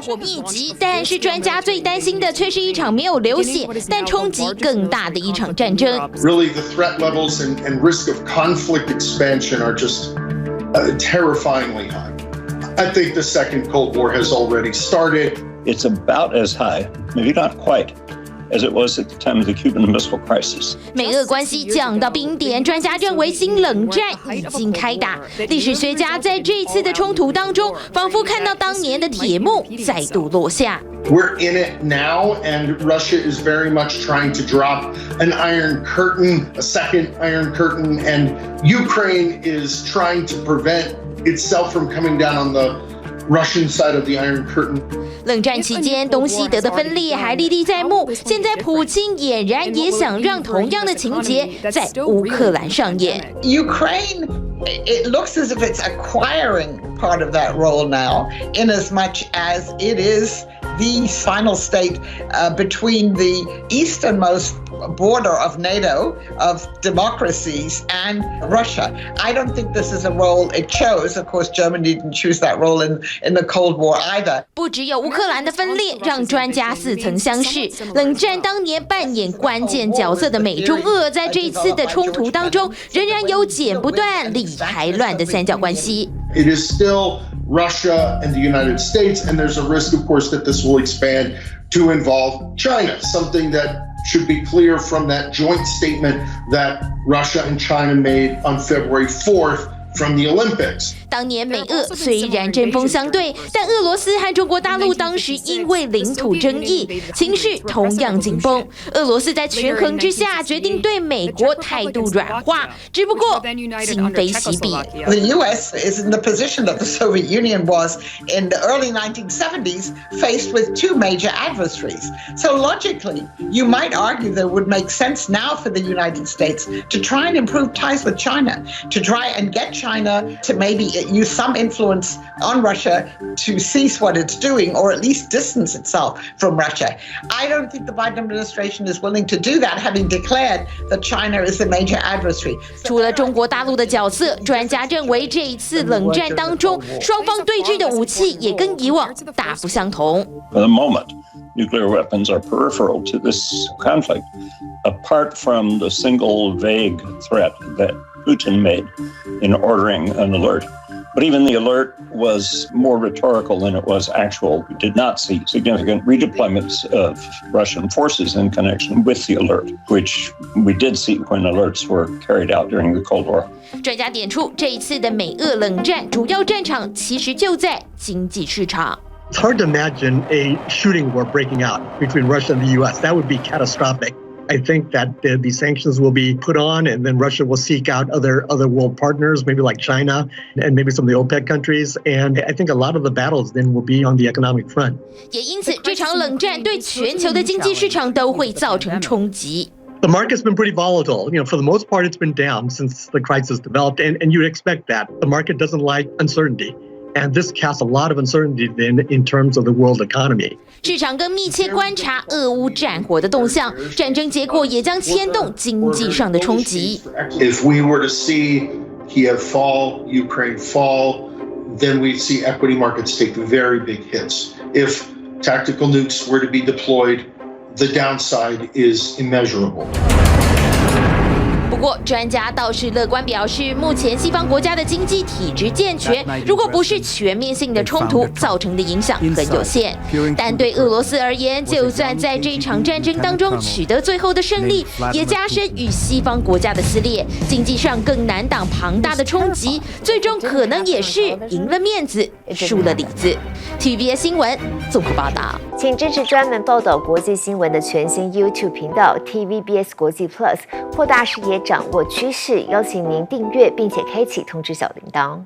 炮火密集，但是专家最担心的却是一场没有流血，但冲击更大的一场战争。Really, the threat levels and risk of conflict expansion are just terrifyingly high. I think the second Cold War has already started. It's about as high, maybe not quite, as it was at the time of the Cuban Missile Crisis. 美俄关系降到冰点，专家认为新冷战已经开打。历史学家在这一次的冲突当中，仿佛看到当年的铁幕再度落下。We're in it now, and Russia is very much trying to drop an iron curtain, a second iron curtain, and Ukraine is trying to prevent itself from coming down on the Russian side of the Iron Curtain. 冷战期间，东西德的分裂还历历在目。现在，普京俨然也想让同样的情节在乌克兰上演。Ukraine, it looks as if it's acquiring part of that role now, in as much as it is the final state between the easternmost border of NATO, of democracies, and Russia. I don't think this is a role it chose. Of course, Germany didn't choose that role in the Cold War either. 不只有乌克兰的分裂，让专家似曾相识。冷战当年扮演关键角色的美中俄，在这一次的冲突当中，仍然有剪不断、理还乱的三角关系。It is still Russia and the United States, and there's a risk, of course, that this will expand to involve China, something that should be clear from that joint statement that Russia and China made on February 4th from the Olympics. 当年美俄虽然针锋相对，但俄罗斯和中国大陆当时因为领土争议，情绪同样紧绷。俄罗斯在权衡之下，决定对美国态度软化，只不过今非昔比。The U.S. is in the position that the Soviet Union was in the early 1970s, faced with two major adversaries. So logically, you might argue that it would make sense now for the United States to try and improve ties with China, to try and get China to maybe use some influence on Russia to cease what it's doing, or at least distance itself from Russia. I don't think the Biden administration is willing to do that, having declared that China is the major adversary. 除了中国大陆的角色，专家认为这一次冷战当中，双方对峙的武器也跟以往大不相同。For the moment, nuclear weapons are peripheral to this conflict, apart from the single vague threat that Putin made in ordering an alert. But even the alert was more rhetorical than it was actual. We did not see significant redeployments of Russian forces in connection with the alert, which we did see when alerts were carried out during the Cold War. 专家点出，这一次的美俄冷战主要战场其实就在经济市场。It's hard to imagine a shooting war breaking out between Russia and the U.S. That would be catastrophic. I think that the sanctions will be put on, and then Russia will seek out other world partners, maybe like China and maybe some of the OPEC countries. And I think a lot of the battles then will be on the economic front. 也因此，这场冷战对全球的经济市场都会造成冲击。The market's been pretty volatile. For the most part, it's been down since the crisis developed, and you'd expect that. The market doesn't like uncertainty. And this casts a lot of uncertainty then in terms of the world economy. 市场更密切观察俄乌战火的动向，战争结果也将牵动经济上的冲击。If we were to see Kiev fall, Ukraine fall, then we'd see equity markets take very big hits. If tactical nukes were to be deployed, the downside is immeasurable. 不过，专家倒是乐观表示，目前西方国家的经济体制健全，如果不是全面性的冲突，造成的影响很有限。但对俄罗斯而言，就算在这场战争当中取得最后的胜利，也加深与西方国家的撕裂，经济上更难挡庞大的冲击，最终可能也是赢了面子，输了里子。TVBS 新闻综合报道，请支持专门报道国际新闻的全新 YouTube 频道 TVBS 国际 Plus， 扩大视野，掌握趋势。邀请您订阅并且开启通知小铃铛。